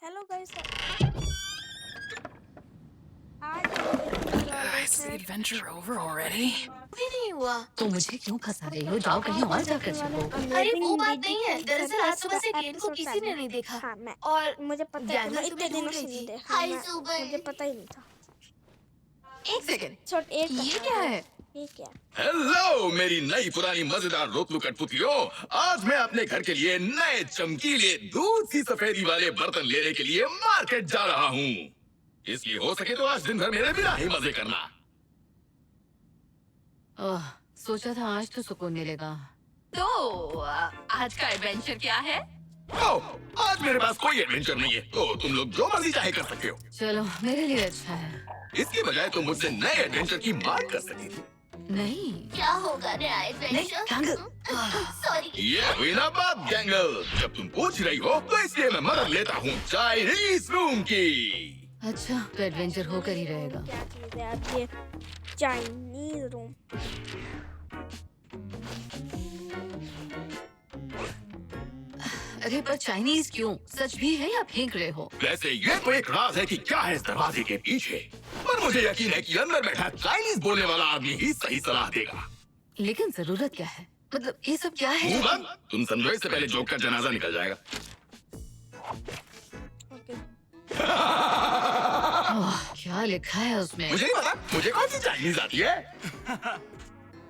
Hello guys, आज हम देखने वाले Is the हैं adventure over already? भी नहीं हुआ। तो मुझे क्यों फंसा रही हो? जाओ कहीं और जाकर छिपो। अरे वो बात नहीं है, दरअसल आज सुबह से केन को किसी ने नहीं देखा। हाँ, मैं और मुझे पता है, गैंगल मैं इतने तुम्हें दिनों ढूंढ से रही नहीं थी। देखा। हाय मैं सुबह। मुझे पता ही नहीं था। एक सेकंड, शॉट एक ये क्या है? ये क्या? हेलो मेरी नई पुरानी मजेदार रोतलू कठपुतलियों, आज मैं अपने घर के लिए नए चमकीले दूध सी सफेदी वाले बर्तन लेने के लिए मार्केट जा रहा हूँ। इसलिए हो सके तो आज दिन भर मेरे बिना ही मजे करना। ओह, सोचा था आज तो सुकून मिलेगा। तो आज का एडवेंचर क्या है? ओह, आज मेरे पास कोई एडवेंचर नहीं है, तो तुम लोग जो मर्जी चाहे कर सकते हो। चलो, मेरे लिए अच्छा है। इसके बजाय तुम मुझसे नए एडवेंचर की मांग कर सकती थी। नहीं, क्या होगा नया एडवेंचर? गैंगल। सॉरी। ये हुई ना बात गैंगल। जब तुम पूछ रही हो तो इसलिए मैं मदद लेता हूँ चाइनीज रूम की। अच्छा, तो एडवेंचर होकर ही रहेगा। क्या चीज है अब ये चाइनीज रूम? अरे पर चाइनीज क्यों? सच भी है या फेंक रहे हो? वैसे ये तो एक राज है कि क्या है इस दरवाजे के पीछे, पर मुझे यकीन है कि अंदर बैठा चाइनीज बोलने वाला आदमी ही सही सलाह देगा। लेकिन जरूरत क्या है? मतलब ये सब क्या है? मुंह बंद, तुम समझो इससे पहले जोक का जनाजा निकल जाएगा। ओके, ओह, क्या लिखा है उसमें? मुझे नहीं पता, मुझे कौन सी चाइनीज आती है।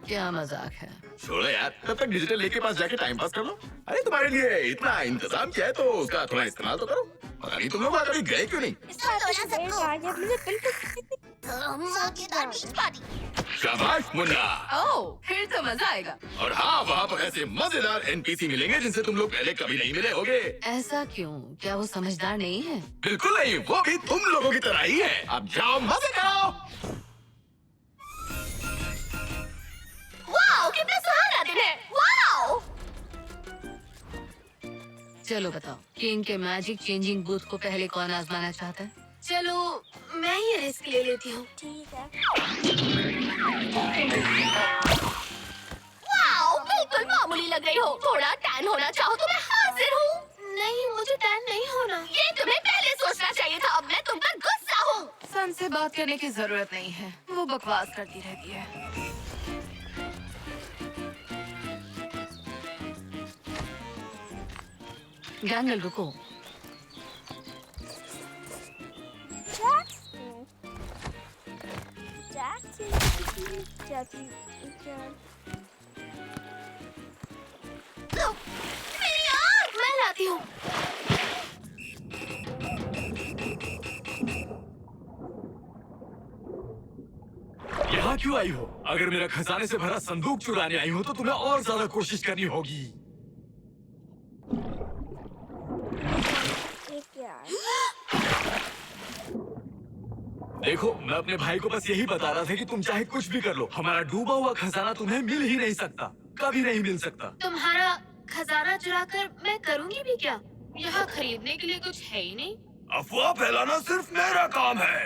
क्या मजाक है? छोड़ो यार, तब तक डिजिटल लेक के पास जाके टाइम पास कर लो। अरे तुम्हारे लिए इतना इंतजाम किया है तो उसका थोड़ा इस्तेमाल तो करो। पता नहीं तुम लोग वहाँ कभी गए क्यों नहीं। इसका तो ना एक सबको। आ गया, मुझे बिल्कुल मजेदार बीच पार्टी। शाबाश मुन्ना। ओह, फिर तो मजा आएगा। और हाँ, वहाँ पर ऐसे मजेदार एनपीसी मिलेंगे जिनसे तुम लोग पहले कभी नहीं मिले होगे। ऐसा क्यों? क्या वो समझदार नहीं है? बिल्कुल नहीं, वो भी तुम लोगों की तरह ही है। अब जाओ मजे करो। वाओ, कितना सुहाना दिन है। वाओ। चलो बताओ, केन के मैजिक चेंजिंग बूथ को पहले कौन आजमाना चाहता है? चलो मैं ये रिस्क ले लेती हूँ। ठीक है। वाओ, बिल्कुल मामूली लग रही हो। थोड़ा टैन होना चाहो तो मैं हाजिर हूँ। नहीं, मुझे टैन नहीं होना। ये तुम्हें पहले सोचना चाहिए था। अब मैं तुम पर गुस्सा हूँ। सन से बात करने की जरूरत नहीं है, वो बकवास करती रहती है। गैंगल रुको। मेरी आँख, मैं लाती हूँ। यहाँ क्यों आई हो? अगर मेरा खजाने से भरा संदूक चुराने आई हो तो तुम्हें और ज्यादा कोशिश करनी होगी। ये क्या है? देखो, मैं अपने भाई को बस यही बता रहा था कि तुम चाहे कुछ भी कर लो, हमारा डूबा हुआ खजाना तुम्हें मिल ही नहीं सकता, कभी नहीं मिल सकता। तुम्हारा खजाना चुराकर मैं करूँगी भी क्या? यहाँ खरीदने के लिए कुछ है ही नहीं। अफवाह फैलाना सिर्फ मेरा काम है।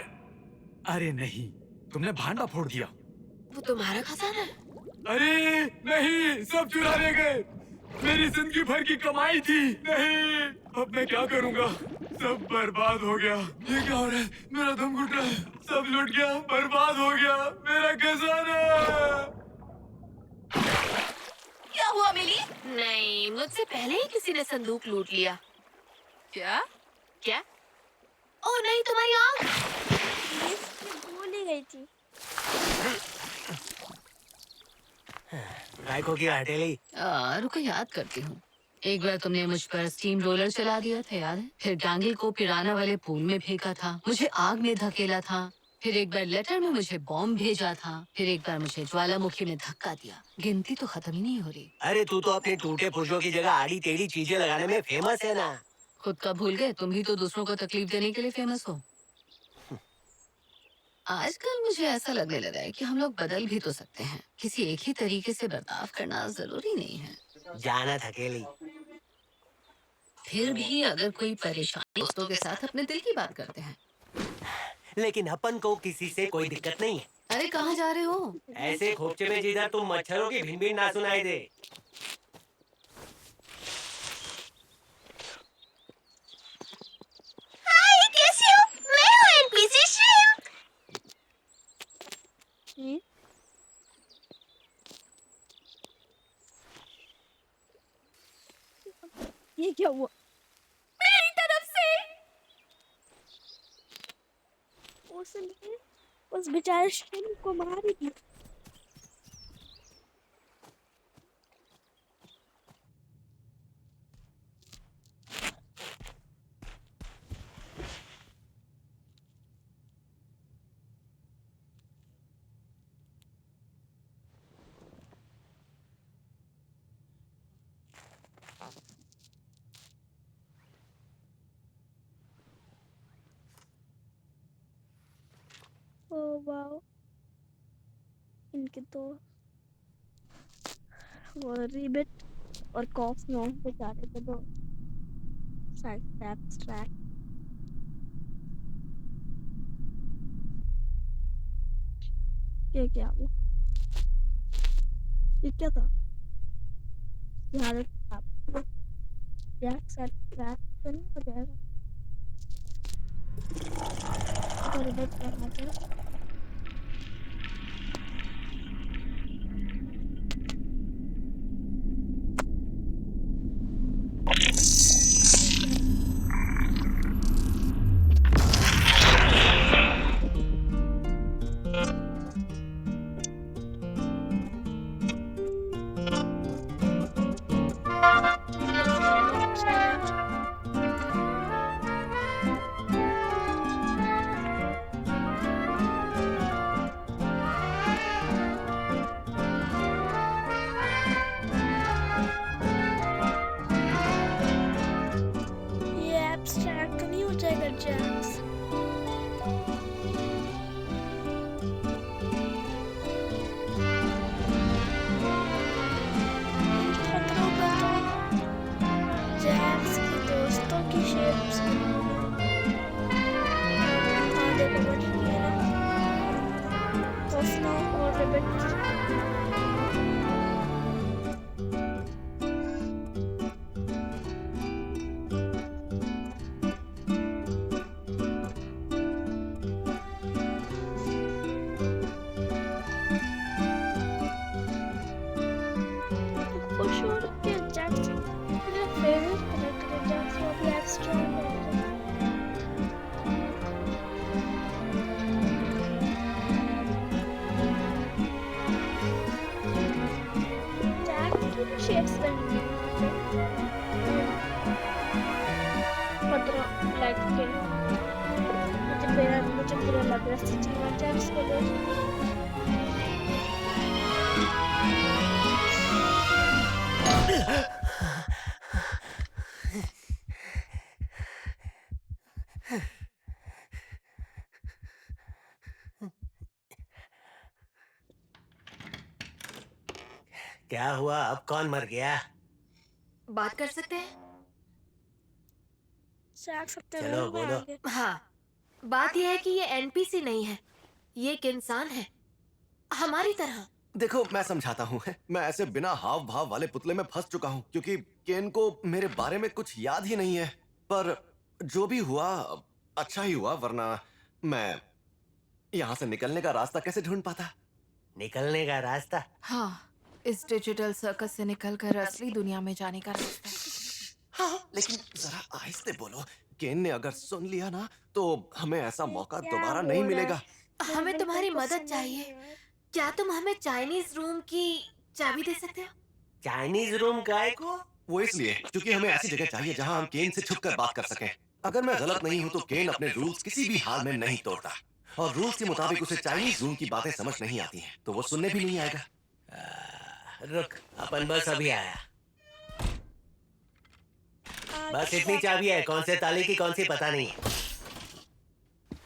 अरे नहीं, तुमने भांडा फोड़ दिया। वो तुम्हारा खजाना है? अरे नहीं, सब चुरा ले गए। मेरी जिंदगी भर की कमाई थी। नहीं, अब मैं क्या करूँगा? सब बर्बाद हो गया। ये क्या हो रहा है? मेरा दम घुट रहा है। सब लुट गया, बर्बाद हो गया मेरा खजाना। क्या हुआ मिली? नहीं, मुझसे पहले ही किसी ने संदूक लूट लिया। क्या? क्या? ओह नहीं, तुम्हारी आँख। भूल ही गई थी। गायकों की हटेली। रुको, याद करती हूँ। एक बार तुमने मुझ पर स्टीम रोलर चला दिया था, याद है? फिर गैंगल को पिराना वाले पूल में फेंका था, मुझे आग में धकेला था। फिर एक बार लेटर में मुझे बॉम्ब भेजा था। फिर एक बार मुझे ज्वालामुखी में धक्का दिया। गिनती तो खत्म ही नहीं हो रही। अरे तू तो अपने टूटे पुर्जों की जगह आड़ी टेढ़ी चीजें लगाने में फेमस है ना। खुद का भूल गए? तुम ही तो दूसरों को तकलीफ देने के लिए फेमस हो। आजकल मुझे ऐसा लगने लगा है कि हम लोग बदल भी तो सकते हैं। किसी एक ही तरीके से बर्ताव करना जरूरी नहीं है। जाना थकेली। फिर भी अगर कोई परेशानी दोस्तों के साथ अपने दिल की बात करते हैं। लेकिन अपन को किसी से कोई दिक्कत नहीं है। अरे कहाँ जा रहे हो? ऐसे खोपचे में जिधर तुम मच्छरों की भिन-भिन ना सुनाई दे। क्या हुआ? मेरी तरफ से। उसने उस बेचारे शेर को मार ही दिया। ओह वाओ, इनके तो वो रिबिट और कॉफ नॉन बेचारे के दो साइड एब्स्ट्रैक्ट। क्या वो? ये क्या था? यार साइड ट्रैक तो नहीं हो जाएगा? तो रिबिट करना चाहिए। ये एब्स्ट्रैक्ट नहीं हो जाएगा जैक्स? खतरों का तो जैक्स के दोस्तों की शेप्स आधे को बच गए कॉस्नो और रिबिट। खुश हो रखे जैक्स मेरा फेवरेट कैरेक्टर है। जैक्स वो भी एक्स्ट्रा है। जैक्स की भी शेप्स बनी हैं खतरा लाइक के। मुझे बुरा लग रहा है सच्ची में जैक्स को देख। क्या हुआ? अब कौन मर गया? बात कर सकते हैं? जैक्स अपने चलो, रूम में आ बोलो। गया। हाँ, बात यह है कि ये एनपीसी नहीं है, ये एक इंसान है हमारी तरह। देखो, मैं समझाता हूँ। मैं ऐसे बिना हाव भाव वाले पुतले में फंस चुका हूँ क्योंकि केन को मेरे बारे में कुछ याद ही नहीं है। पर जो भी हुआ अच्छा ही हुआ, वरना मैं यहाँ से निकलने का रास्ता कैसे ढूंढ पाता? निकलने का रास्ता? हाँ, इस डिजिटल सर्कस से निकलकर असली दुनिया में जाने का रास्ता। हाँ, लेकिन जरा आहिस्ते बोलो। केन ने अगर सुन लिया ना तो हमें ऐसा मौका क्या दोबारा हो नहीं रहा है? मिलेगा। हमें तुम्हारी बिल्कुल मदद समझ चाहिए। नहीं आ रहा। क्या तुम हमें चाइनीज रूम की चाबी दे सकते हो? चाइनीज रूम काय को? वो इसलिए क्योंकि हमें ऐसी जगह चाहिए जहाँ हम केन से छुपकर बात कर सकें। अगर मैं गलत नहीं हूँ तो केन अपने रूल्स किसी भी हाल में नहीं तोड़ता, और रूल्स के मुताबिक उसे चाइनीज रूम की बातें समझ नहीं आती हैं, तो वो सुनने भी नहीं आएगा। रुक, अपन बस अभी आया। बस अच्छा। इतनी चाबी है, कौन से ताले की कौन सी पता नहीं।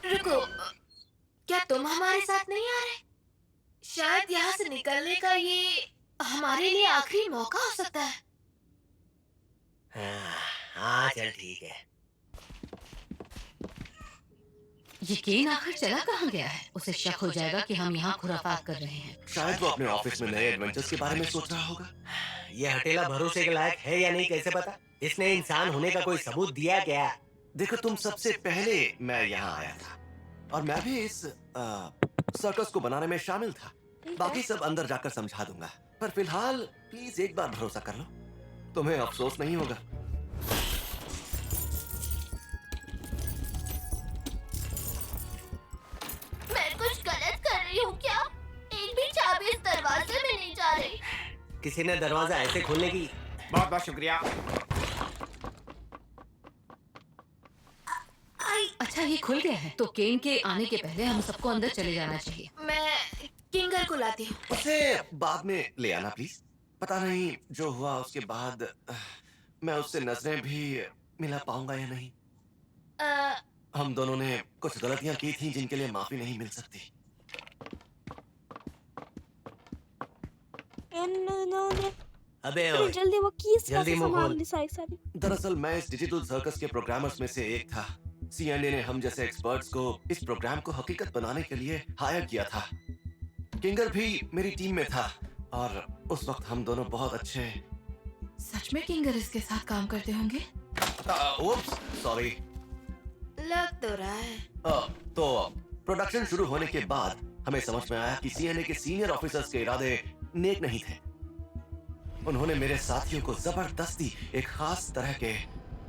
रुको, क्या तुम हमारे साथ नहीं आ रहे? शायद यहाँ से निकलने का ये हमारे लिए आखिरी मौका हो सकता है। हाँ चल ठीक है। ये केन आखिर चला कहाँ गया है? उसे शक हो जाएगा कि हम यहाँ खुराफात कर रहे हैं। शायद वो अपने ऑफिस में नए एडवेंचर्स के बारे में सोच रहा होगा। ये हटेला भरोसे के लायक है या नहीं कैसे पता? इसने इंसान होने का कोई सबूत दिया क्या? देखो, तुम सबसे पहले मैं यहाँ आया था और मैं भी इस सर्कस को बनाने में शामिल था। बाकी सब अंदर जाकर समझा दूंगा, पर फिलहाल प्लीज एक बार भरोसा कर लो, तुम्हें अफसोस नहीं होगा। किसी ने दरवाजा ऐसे खोलने की। बहुत बहुत शुक्रिया। अच्छा ये खुल गया है तो केन के आने के पहले हम सबको अंदर चले जाना चाहिए। मैं किंगर को लाती हूँ। उसे बाद में ले आना प्लीज। पता नहीं जो हुआ उसके बाद मैं उससे नजरें भी मिला पाऊंगा या नहीं। हम दोनों ने कुछ गलतियां की थी जिनके लिए माफी नहीं मिल सकती। इन्होंने अबे इतनी ओए, जल्दी वो कीज जल्दी कैसे मुंह संभाल खोल। ली सारी। दरअसल मैं इस डिजिटल सर्कस के प्रोग्रामर्स में से एक था। सीएनए ने हम जैसे एक्सपर्ट्स को इस प्रोग्राम को हकीकत बनाने के लिए हायर किया था। किंगर भी मेरी टीम में था और उस वक्त हम दोनों बहुत अच्छे। सच में किंगर इसके साथ काम करते होंगे? Oops, sorry. लग तो रहा है। तो प्रोडक्शन शुरू होने के बाद हमें समझ में आया कि सीएनए के सीनियर ऑफिसर्स के इरादे नेक नहीं थे। उन्होंने मेरे साथियों को जबरदस्ती एक खास तरह के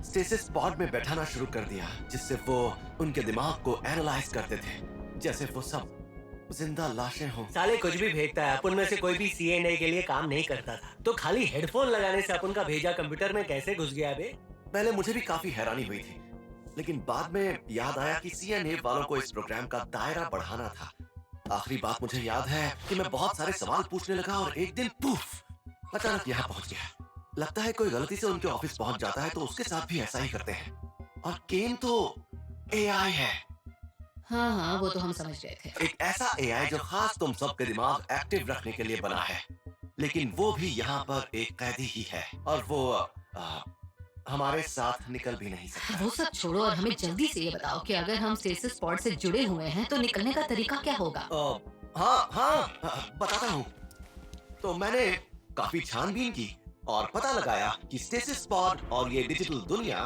स्टेसिस पॉड में बैठाना शुरू कर दिया, जिससे वो उनके दिमाग को एनालाइज करते थे जैसे वो सब जिंदा लाशें हों। साले कुछ भी भेजता है। अपन में से कोई भी सीएनए के लिए काम नहीं करता था, तो खाली हेडफोन लगाने से अपन का भेजा कंप्यूटर में कैसे घुस गया बे? पहले मुझे भी काफी हैरानी हुई थी, लेकिन बाद में याद आया कि सीएनए वालों को इस प्रोग्राम का दायरा बढ़ाना था। आखिरी बात मुझे याद है कि मैं बहुत सारे सवाल पूछने लगा और एक दिन पुफ अचानक यहाँ पहुंच गया। लगता है कोई गलती से उनके ऑफिस पहुंच जाता है तो उसके साथ भी ऐसा ही करते हैं। और केन तो एआई है, हाँ हाँ वो तो हम समझ गए थे। एक ऐसा एआई जो खास तुम सबके दिमाग एक्टिव रखने के लिए बना है। लेकिन वो भी यहाँ पर एक कैदी ही है और वो हमारे साथ निकल भी नहीं सकता। वो सब छोड़ो और हमें जल्दी से ये बताओ कि अगर हम स्टेसिस पॉड से जुड़े हुए हैं तो निकलने का तरीका क्या होगा? हाँ, बताता हूँ। तो मैंने काफी छानबीन की और पता लगाया कि स्टेसिस पॉड और ये डिजिटल दुनिया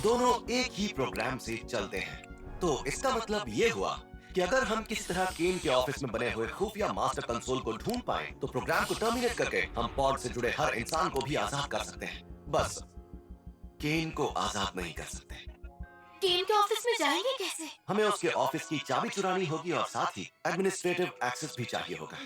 दोनों एक ही प्रोग्राम से चलते हैं। तो इसका मतलब ये हुआ कि अगर हम किसी तरह केन के ऑफिस में बने हुए खुफिया मास्टर कंसोल को ढूंढ पाएं, तो प्रोग्राम को टर्मिनेट करके हम पॉड से जुड़े हर इंसान को भी आजाद कर सकते हैं। बस केन को आजाद नहीं कर सकते। केन के ऑफिस में जाएंगे कैसे? हमें उसके ऑफिस की चाबी चुरानी होगी और साथ ही एडमिनिस्ट्रेटिव एक्सेस भी चाहिए होगा।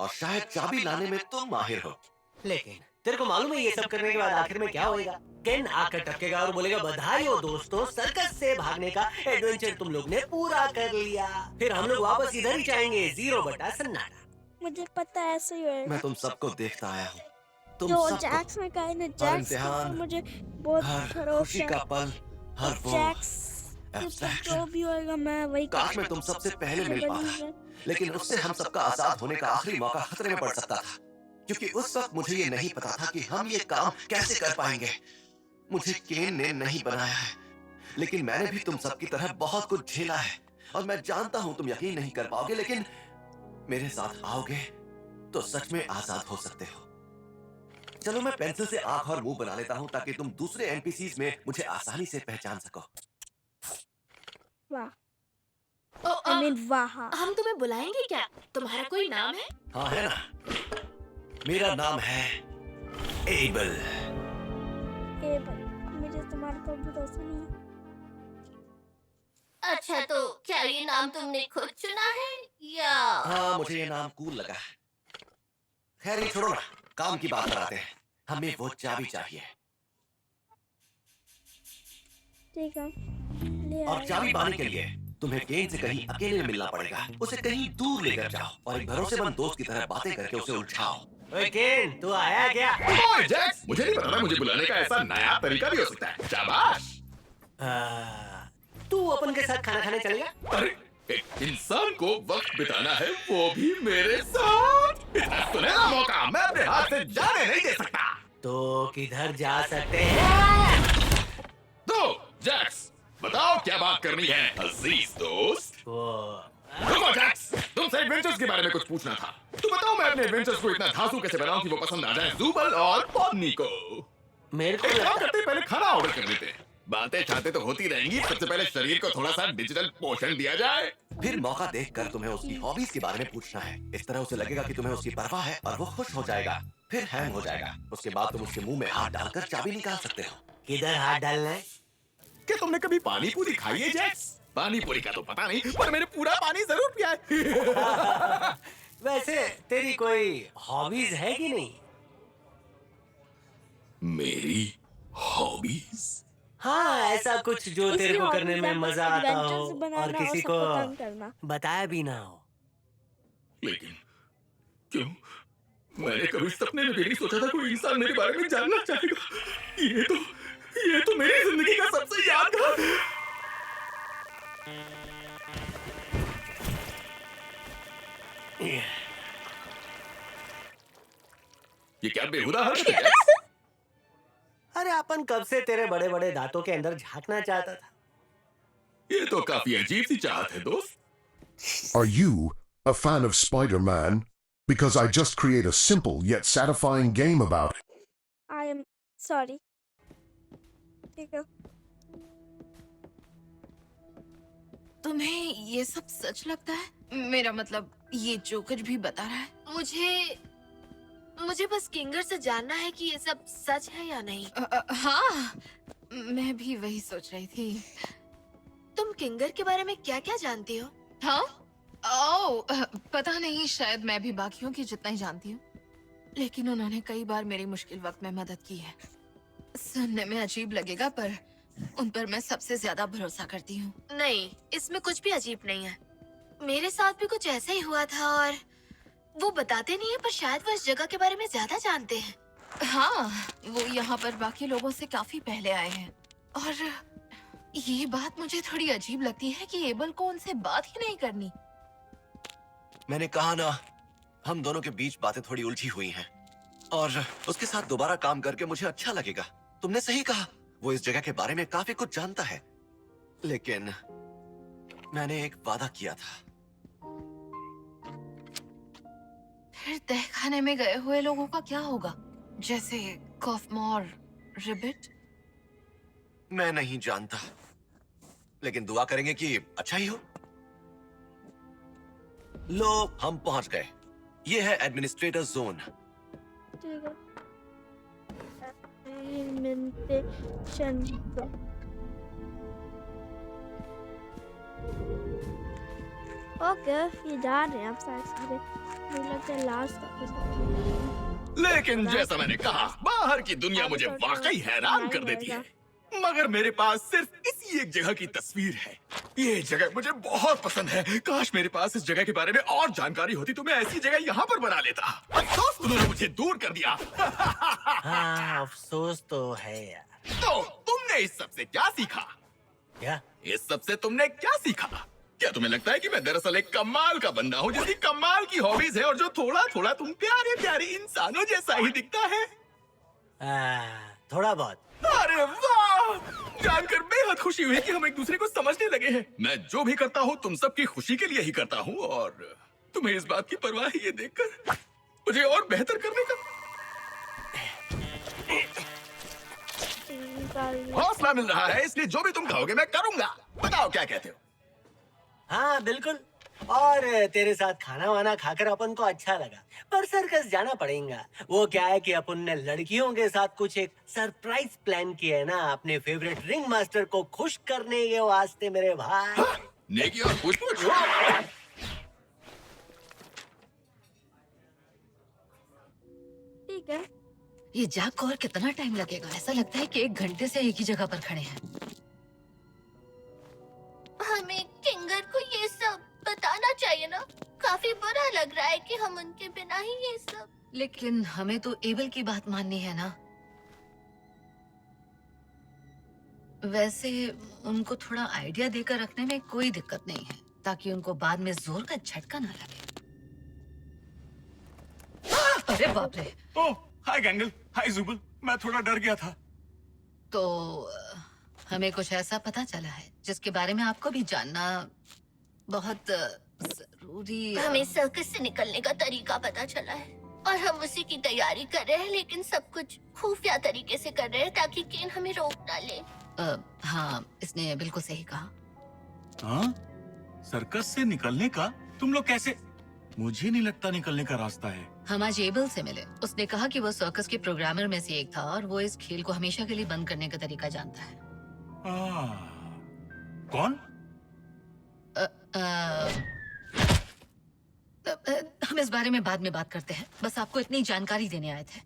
और शायद चाबी लाने में तुम माहिर हो। लेकिन तेरे को मालूम है ये सब करने के बाद आखिर में क्या होएगा? केन आकर टपकेगा और बोलेगा बधाई हो दोस्तों, सर्कस से भागने का एडवेंचर तुम लोग ने पूरा कर लिया। फिर हम लोग वापस इधर ही जाएंगे, 0 बटा सन्नाटा। मुझे पता है ऐसे ही होएगा। मैं तुम सबको देखता आया हूँ। तुम जो सबको, जैक्स ने कहा ना, हर जैक्स इम्तिहान, मुझे बहुत हर भरोसा खुशी है। का पल, हर वो जैक्स जो abstraction। भी होएगा मैं वही काश मैं तुम सबसे पहले मिल पाता, लेकिन उससे हम सबका आजाद होने का आखिरी मौका खतरे में पड़ सकता था, क्योंकि उस वक्त मुझे ये नहीं पता था कि हम ये काम कैसे कर पाएंगे। मुझे केन ने नहीं बनाया है, लेकिन मैंने भी तुम सबकी तरह बहुत कुछ झेला है और मैं जानता हूँ तुम यकीन नहीं कर पाओगे, लेकिन मेरे साथ आओगे तो सच में आजाद हो सकते हो। चलो मैं पेंसिल से आंख और मुंह बना लेता हूँ ताकि तुम दूसरे एनपीसीज में मुझे आसानी से पहचान सको। वाह, ओ, I mean वाह। हम तुम्हें बुलाएंगे क्या? तुम्हारा कोई नाम है? हाँ है ना, मेरा नाम है एबल। ए भाई, मुझे तुम्हारे पर भरोसा नहीं है। अच्छा तो क्या ये नाम तुमने खुद चुना है या? हाँ मुझे ये नाम कूल लगा। खैर ये छोड़ो ना, काम की बात कराते हैं। हमें वो चाबी चाहिए ठीक है, ले और आए। चाबी पाने के लिए तुम्हें केन से कहीं अकेले में मिलना पड़ेगा। उसे कहीं दूर लेकर जाओ और एक भरोसेमंद दोस्त की तरह बातें करके उसे उलझाओ। ओए केन, तू आया क्या? ओए जैक्स, मुझे नहीं पता था मुझे बुलाने का ऐसा नया तरीका भी हो सकता है। शाबाश। तू अपन के साथ खाना खाने चलेगा? अरे एक इंसान को वक्त बिताना है, वो भी मेरे साथ। इतना सुनहरा मौका मैं अपने हाथ से जाने नहीं दे सकता। तो किधर जा सकते हैं? तो जैक्स बताओ क्या बात करनी है अजीज दोस्त। रुको जैक्स, तुमसे एडवेंचर्स के बारे में कुछ पूछना था। तो बताओ मैं अपने एडवेंचर्स को इतना धांसू कैसे बनाऊं कि वो पसंद आ जाए जूबल और पॉन्नी को। मेरे को एक काम लगता करते पहले खाना ऑर्डर कर देते हैं। बातें चाहते तो होती रहेंगी, सबसे पहले शरीर को थोड़ा सा डिजिटल पोषण दिया जाए। फिर मौका देखकर तुम्हें उसकी हॉबीज के बारे में पूछना है। इस तरह उसे लगेगा कि तुम्हें उसकी परवाह है और वो खुश हो जाएगा। फिर हैंग हो जाएगा। उसके बाद तुम उसके मुंह में हाथ डालकर चाबी निकाल सकते हो। किधर हाथ डालना है? क्या तुमने कभी पानी पूरी खाई है जैक्स? पानी पूरी का तो पता नहीं, पर मैंने पूरा पानी जरूर पिया है। वैसे तेरी कोई हॉबीज है कि नहीं? मेरी हॉबीज? हाँ, ऐसा कुछ जो तेरे इसकी को करने hobbies में है मजा आता हो adventures बनाना और किसी सबको को तंग करना। बताया भी ना हो। लेकिन क्यों? मैंने कभी सपने में भी नहीं सोचा था कोई इंसान मेरे बारे में जानना चाहेगा। ये तो मेरी जिंदगी का सबसे यादगार। ये क्या बेहुदा हरकत है? अरे अपन कब से तेरे बड़े बड़े दांतों के अंदर झांकना चाहता था। ये तो काफी अजीब सी चाहत है दोस्त। Are you a fan of Spider-Man? Because I just create a simple yet satisfying game about it. I am sorry. ठीक है। तुम्हें ये सब सच लगता है? मेरा मतलब ये जो कुछ भी बता रहा है। मुझे बस किंगर से जानना है कि ये सब सच है या नहीं। हाँ, मैं भी वही सोच रही थी। तुम किंगर के बारे में क्या-क्या जानती हो? हाँ? ओह, पता नहीं, शायद मैं भी बाकियों की जितना ही जानती हूँ। लेकिन उन्होंने कई बार मेरी मुश्किल वक्त में मदद की है। सुनने में अजीब लगेगा पर उन पर मैं सबसे ज्यादा भरोसा करती हूँ। नहीं, इसमें कुछ भी अजीब नहीं है। मेरे साथ भी कुछ ऐसा ही हुआ था और वो बताते नहीं है पर शायद वो इस जगह के बारे में ज्यादा जानते हैं। हाँ, वो यहाँ पर बाकी लोगों से काफी पहले आए हैं और ये बात मुझे थोड़ी अजीब लगती है कि एबल को उनसे बात ही नहीं करनी। मैंने कहा ना, हम दोनों के बीच बातें थोड़ी उलझी हुई हैं और उसके साथ दोबारा काम करके मुझे अच्छा लगेगा। तुमने सही कहा, वो इस जगह के बारे में काफी कुछ जानता है, लेकिन मैंने एक वादा किया था। फिर तहखाने में गए हुए लोगों का क्या होगा? जैसे कॉफमोर, रिबिट? मैं नहीं जानता, लेकिन दुआ करेंगे कि अच्छा ही हो। लो, हम पहुंच गए। ये है एडमिनिस्ट्रेटर जोन। ठीक है। Implementation zone. ओके, ये जा रहे हैं आप सारे। मुझे लगता है लास्ट तक। लेकिन जैसा मैंने कहा, बाहर की दुनिया मुझे वाकई हैरान कर देती है। मगर मेरे पास सिर्फ इसी एक जगह की तस्वीर है। ये जगह मुझे बहुत पसंद है। काश मेरे पास इस जगह के बारे में और जानकारी होती तो मैं ऐसी जगह यहाँ पर बना लेता। अफसोस उन्होंने मुझे दूर कर दिया। हाँ, अफसोस तो है यार। तो तुमने इस सब से क्या सीखा? क्या? इस सब से तुमने क्या सीखा? क्या तुम्हें लगता है कि मैं दरअसल एक कमाल का बंदा हूँ जिसकी कमाल की हॉबीज है और जो थोड़ा थोड़ा तुम प्यारे प्यारे इंसानों जैसा ही दिखता है? थोड़ा बहुत। अरे वाह! जानकर बेहद खुशी हुई कि हम एक दूसरे को समझने लगे हैं। मैं जो भी करता हूँ तुम सबकी खुशी के लिए ही करता हूँ और तुम्हें इस बात की परवाह है ये देखकर मुझे और बेहतर करने का हौसला मिल रहा है। इसलिए जो भी तुम कहोगे मैं करूंगा। बताओ क्या कहते हो? हाँ बिल्कुल। और तेरे साथ खाना वाना खाकर अपन को अच्छा लगा, पर सर्कस जाना पड़ेगा। वो क्या है कि अपन ने लड़कियों के साथ कुछ एक सरप्राइज प्लान किया है ना, अपने फेवरेट रिंग मास्टर को खुश करने के वास्ते मेरे भाई। नेकी और पूछ-पूछ। ठीक है। ये जाग को और कितना टाइम लगेगा? ऐसा लगता है कि 1 घंटे से एक ही जगह पर खड़े हैं। हमें किंगर को ये सब बताना चाहिए ना। काफी बुरा लग रहा है कि हम उनके बिना ही ये सब। लेकिन हमें तो एबल की बात माननी है ना। वैसे उनको थोड़ा आइडिया देकर रखने में कोई दिक्कत नहीं है, ताकि उनको बाद में जोर का झटका ना लगे। अरे बाप रे! ओह, हाय गैंगल, हाय जुबल। मैं थोड़ा डर गया था। तो हमें कुछ ऐसा पता चला है जिसके बारे में आपको भी जानना बहुत जरूरी है। हमें सर्कस से निकलने का तरीका पता चला है और हम उसी की तैयारी कर रहे हैं, लेकिन सब कुछ खुफिया तरीके से कर रहे हैं ताकि केन हमें रोक ना ले। हाँ, इसने बिल्कुल सही कहा। हाँ? सर्कस से निकलने का? तुम लोग कैसे? मुझे नहीं लगता निकलने का रास्ता है। हम आज एबल से मिले। उसने कहा कि वो सर्कस के प्रोग्रामर में से एक था और वो इस खेल को हमेशा के लिए बंद करने का तरीका जानता है। कौन? हम इस बारे में बाद में बात करते हैं। बस आपको इतनी जानकारी देने आए थे।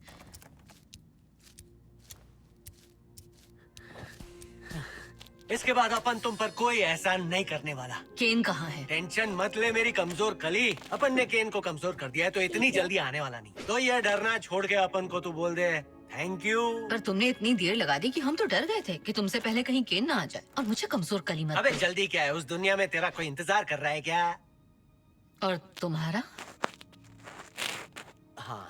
इसके बाद अपन तुम पर कोई एहसान नहीं करने वाला। केन कहाँ है? टेंशन मत ले मेरी कमजोर कली, अपन ने केन को कमजोर कर दिया है तो इतनी जल्दी आने वाला नहीं। तो ये डरना छोड़ के अपन को तू बोल दे थैंक यू। पर तुमने इतनी देर लगा दी कि हम तो डर गए थे कि तुमसे पहले कहीं केन ना आ जाए और मुझे कमजोर कली मत अबे करो। जल्दी क्या है, उस दुनिया में तेरा कोई इंतजार कर रहा है क्या? और तुम्हारा? हाँ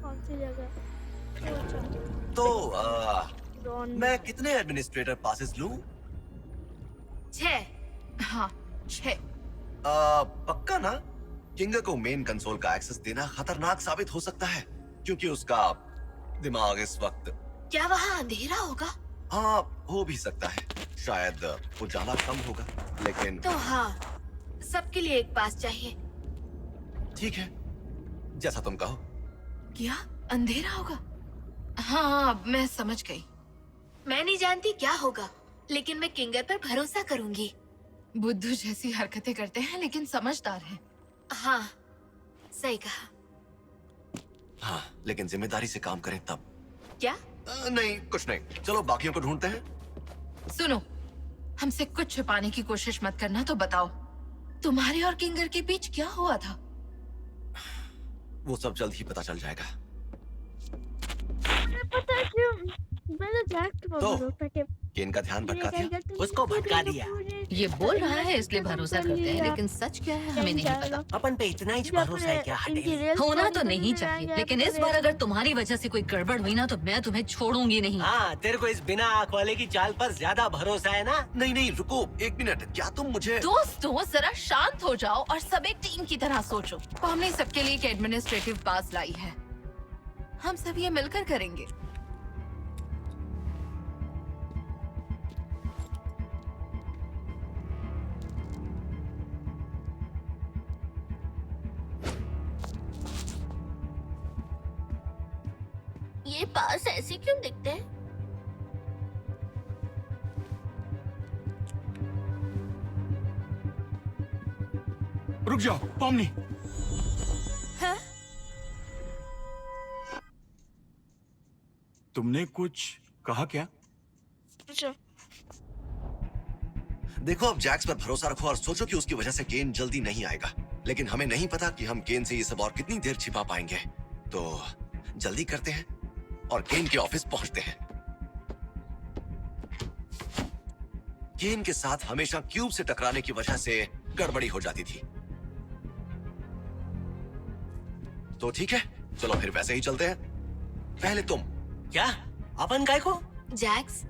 कौन सी जगह? अच्छा, तो रॉन। मैं कितने एडमिनिस्ट्रेटर पासेस लूं? 6। हाँ 6। पक्का ना? किंगर को मेन कंसोल का एक्सेस देना खतरनाक साबित हो सकता है क्योंकि उसका दिमाग इस वक्त। क्या वहाँ अंधेरा होगा? हाँ हो भी सकता है, शायद उजाला कम होगा, लेकिन तो हाँ, सबके लिए एक पास चाहिए। ठीक है जैसा तुम कहो। क्या अंधेरा होगा? हाँ मैं समझ गई। मैं नहीं जानती क्या होगा, लेकिन मैं किंगर पर भरोसा करूंगी। बुद्धू जैसी हरकतें करते हैं लेकिन समझदार हैं। हाँ सही कहा। हाँ लेकिन जिम्मेदारी से काम करें तब। क्या? नहीं कुछ नहीं, चलो बाकियों को ढूंढते हैं। सुनो, हमसे कुछ छुपाने की कोशिश मत करना। तो बताओ, तुम्हारे और किंगर के बीच क्या हुआ था? वो सब जल्द ही पता चल जाएगा। पता है क्यों मैंने जैक को तो भरोसा किया। केन का ध्यान भटका दिया। उसको भटका दिया। ये बोल रहा है इसलिए भरोसा करते हैं, लेकिन सच क्या है हमें नहीं पता। अपन पे इतना ही भरोसा है क्या हटेली? होना तो नहीं चाहिए, लेकिन इस बार अगर तुम्हारी वजह से कोई गड़बड़ हुई ना तो मैं तुम्हें छोड़ूंगी नहीं। हाँ तेरे को इस बिना आँख वाले की चाल पर ज्यादा भरोसा है ना? नहीं नहीं रुको एक मिनट, क्या तुम मुझे दोस्तों जरा शांत हो जाओ और सब एक टीम की तरह सोचो। हमने सबके लिए एक एडमिनिस्ट्रेटिव पास लाई है, हम सब ये मिलकर करेंगे। ये पास ऐसे क्यों दिखते हैं? रुक जाओ पॉमनी। हाँ? तुमने कुछ कहा क्या? अच्छा, देखो अब जैक्स पर भरोसा रखो और सोचो कि उसकी वजह से केन जल्दी नहीं आएगा, लेकिन हमें नहीं पता कि हम केन से ये सब और कितनी देर छिपा पाएंगे। तो जल्दी करते हैं और केन के ऑफिस पहुंचते हैं। केन के साथ हमेशा क्यूब से टकराने की वजह से गड़बड़ी हो जाती थी। तो ठीक है चलो फिर वैसे ही चलते हैं। पहले तुम। क्या? अपन काय को? जैक्स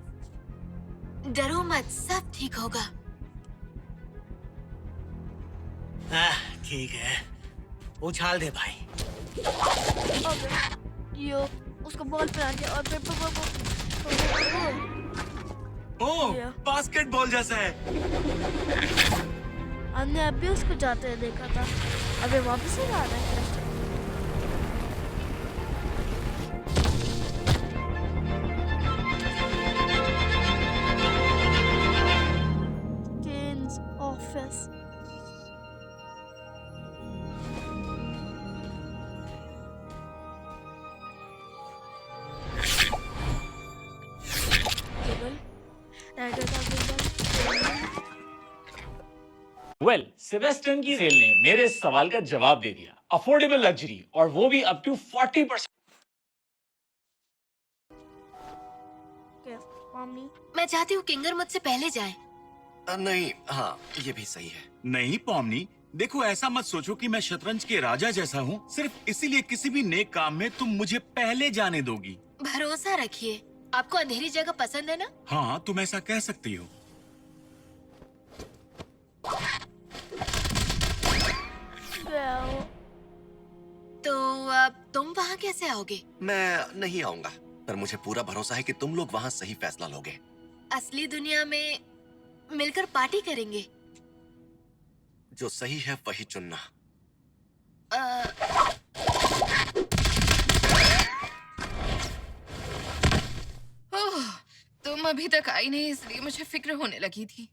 डरो मत, सब ठीक होगा। ठीक है, उछाल दे भाई। यो उसको बॉल पे आ गया और ओह बास्केटबॉल जैसा है। हमने अभी उसको जाते हुए देखा था, अबे वापस ही आ रहा है। Kane's office. वेल सेबेस्टियन की सेल ने मेरे इस सवाल का जवाब दे दिया। अफोर्डेबल लग्जरी और वो भी अप टू 40%। मम्मी मैं चाहती हूँ किंगर मुझसे पहले जाए। नहीं हाँ ये भी सही है। नहीं पॉमनी, देखो ऐसा मत सोचो कि मैं शतरंज के राजा जैसा हूँ। सिर्फ इसीलिए किसी भी नेक काम में तुम मुझे पहले जाने दोगी। भरोसा रखिए, आपको अंधेरी जगह पसंद है ना? हाँ तुम ऐसा कह सकती हो। तो अब तुम वहाँ कैसे आओगे? मैं नहीं आऊंगा, पर मुझे पूरा भरोसा है कि तुम लोग वहाँ सही फैसला लोगे। असली दुनिया में मिलकर पार्टी करेंगे। जो सही है वही चुनना। ओह, तुम अभी तक आई नहीं इसलिए मुझे फिक्र होने लगी थी।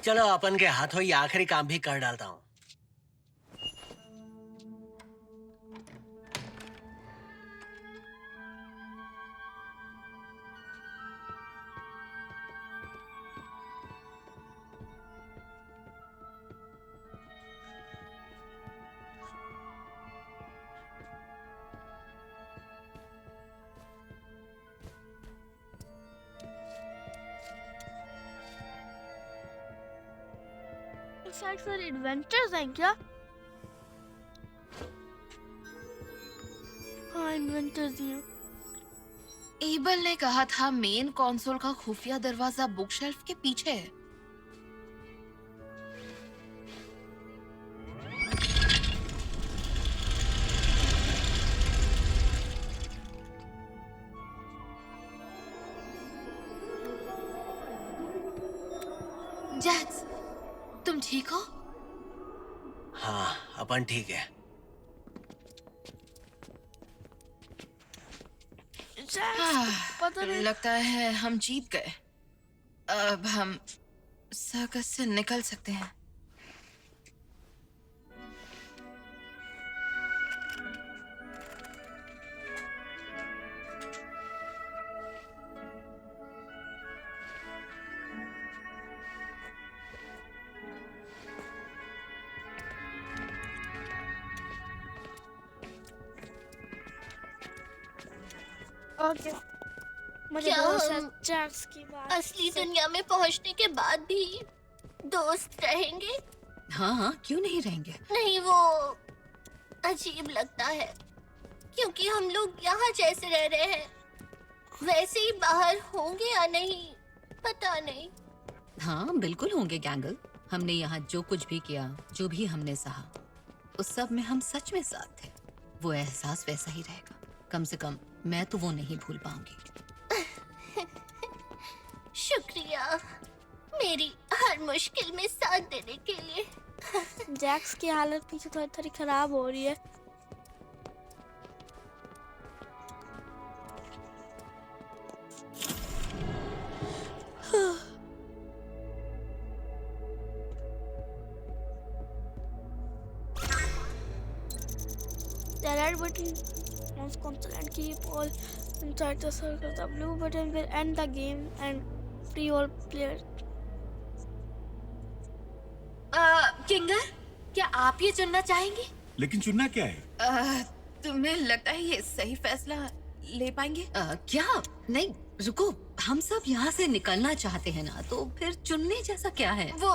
चलो अपन के हाथों ये आखिरी काम भी कर डालता हूँ। जैक सर एडवेंचर्स हैं क्या? हाँ एडवेंचर्स ही हैं। एबल ने कहा था मेन कंसोल का खुफिया दरवाजा बुक शेल्फ के पीछे है। जैक्स, तुम ठीक हो? हाँ, अपन ठीक है। पता नहीं। लगता है हम जीत गए। अब हम सर्कस से निकल सकते हैं। ओके, मुझे क्या बहुत हम जैक्स की बात असली दुनिया में पहुंचने के बाद भी दोस्त रहेंगे? हाँ हाँ, क्यों नहीं रहेंगे? नहीं, वो अजीब लगता है क्योंकि हम लोग यहाँ जैसे रह रहे हैं वैसे ही बाहर होंगे या नहीं, पता नहीं। हाँ बिल्कुल होंगे गैंगल। हमने यहाँ जो कुछ भी किया, जो भी हमने सहा, उस सब में हम सच में साथ थे। वो एहसास वैसा ही रहेगा। कम से कम मैं तो वो नहीं भूल पाऊंगी। शुक्रिया मेरी हर मुश्किल में साथ देने के लिए। जैक्स की हालत पीछे थोड़ी थोड़ी खराब हो रही है। The red button on console and keep all inside the circle. The blue button will end the game and free all players. Kinger, क्या आप ये चुनना चाहेंगे? लेकिन चुनना क्या है? तुम्हें लगता है ये सही फैसला ले पाएंगे? क्या? नहीं रुको, हम सब यहाँ से निकलना चाहते हैं ना, तो फिर चुनने जैसा क्या है? वो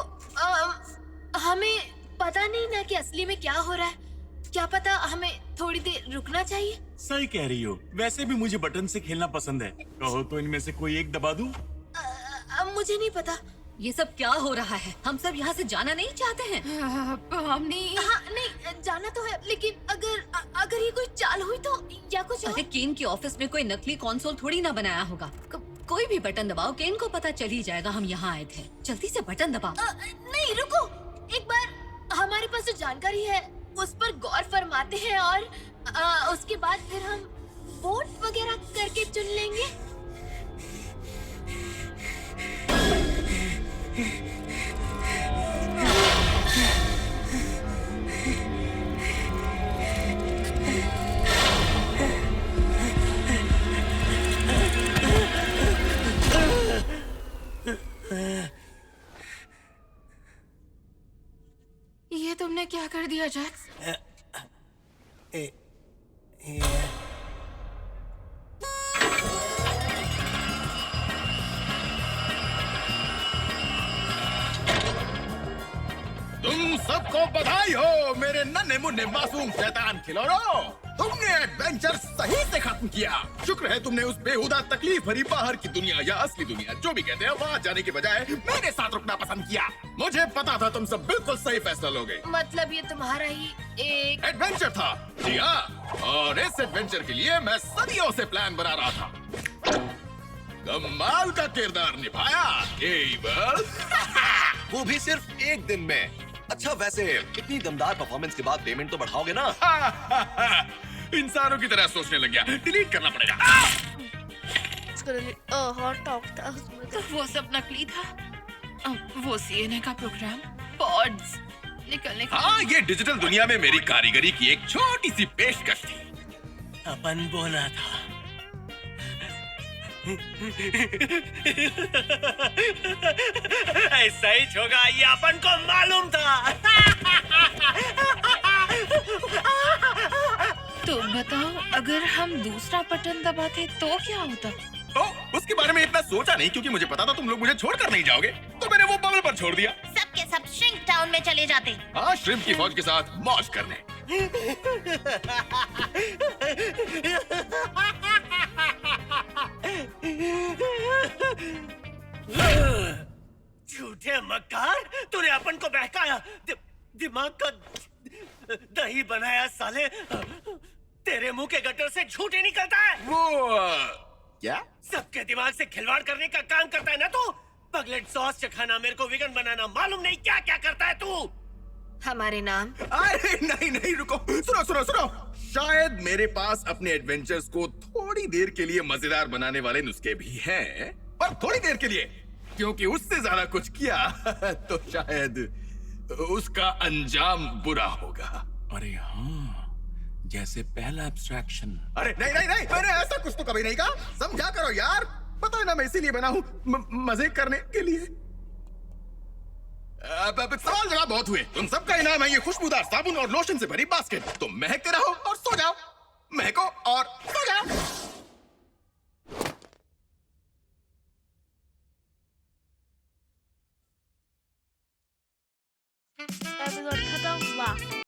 हमें पता नहीं ना कि असली में क्या हो रहा है। क्या पता हमें थोड़ी देर रुकना चाहिए। सही कह रही हो। वैसे भी मुझे बटन से खेलना पसंद है। कहो तो इनमें से कोई एक दबा दूं? मुझे नहीं पता। ये सब क्या हो रहा है? हम सब यहाँ से जाना नहीं चाहते हैं। हम नहीं। हाँ नहीं, जाना तो है, लेकिन अगर ये कोई चाल हुई तो, या कुछ अरे केन के ऑफिस में कोई नकली कंसोल थोड़ी ना बनाया होगा। कोई भी बटन दबाओ, केन को पता चल ही जाएगा हम यहाँ आए थे। जल्दी से बटन दबाओ। नहीं रुको, एक बार हमारे पास जो जानकारी है उस पर गौर फरमाते हैं और उसके बाद फिर हम वोट वगैरह करके चुन लेंगे। ये तुमने क्या कर दिया जैक्स? तुम सबको बधाई हो मेरे नन्हे मुन्ने मासूम शैतान खिलौनों। तुमने एडवेंचर सही से खत्म किया। शुक्र है तुमने उस बेहुदा तकलीफ भरी बाहर की दुनिया या असली दुनिया जो भी कहते हैं वहाँ जाने के बजाय मेरे साथ रुकना पसंद किया। मुझे पता था तुम सब बिल्कुल सही फैसला लोगे। मतलब ये तुम्हारा ही एक एडवेंचर था। जी हाँ, और इस एडवेंचर के लिए मैं सदियों से प्लान बना रहा था। कमाल का किरदार निभाया एबल। वो भी सिर्फ एक दिन में। अच्छा वैसे इतनी दमदार परफॉर्मेंस के बाद पेमेंट तो बढ़ाओगे ना? इंसानों की तरह सोचने लग गया। डिलीट करना पड़ेगा। तो वो सब नकली था। वो सीएनए का प्रोग्राम, पॉड्स निकलने का। हाँ, ये डिजिटल दुनिया में मेरी कारीगरी की एक छोटी सी पेशकश थी। अपन बोला था। ऐसा ही होगा, ये अपन को मालूम था। तो बताओ, अगर हम दूसरा बटन दबाते तो क्या होता? उसके बारे में इतना सोचा नहीं क्योंकि मुझे पता था तुम लोग मुझे छोड़कर नहीं जाओगे, तो मैंने वो बबल पर छोड़ दिया। सबके सब श्रिंक डाउन में चले जाते। हाँ, श्रिम्प की फौज के साथ मौज करने। झूठे मक्कार, तूने अपन को बहकाया, दिमाग का दही बनाया साले। तेरे मुंह के गटर से झूठ ही निकलता है। वो क्या? सबके दिमाग से खिलवाड़ करने का काम करता है ना तू। पगलेट सॉस चखाना, मेरे को विगन बनाना, मालूम नहीं क्या क्या करता है तू। हमारे नाम? अरे नहीं नहीं, रुको, सुनो सुनो सुनो। शायद मेरे पास अपने एडवेंचर्स को थोड़ी देर के लिए मजेदार बनाने वाले नुस्खे भी हैं, पर थोड़ी देर के लिए, क्योंकि उससे ज्यादा कुछ किया तो शायद उसका अंजाम बुरा होगा। अरे हाँ, जैसे पहला एब्स्ट्रैक्शन। अरे नहीं नहीं नहीं, मैंने ऐसा कुछ तो कभी नहीं कहा। समझा करो यार, पता है ना मैं इसीलिए बना हूं, मजे करने के लिए। अब सवाल जवाब बहुत हुए। तुम सबका इनाम है ये खुशबूदार साबुन और लोशन से भरी बास्केट। तुम महकते रहो और सो जाओ, महको और सो जाओ। एपिसोड खत्म। वाह।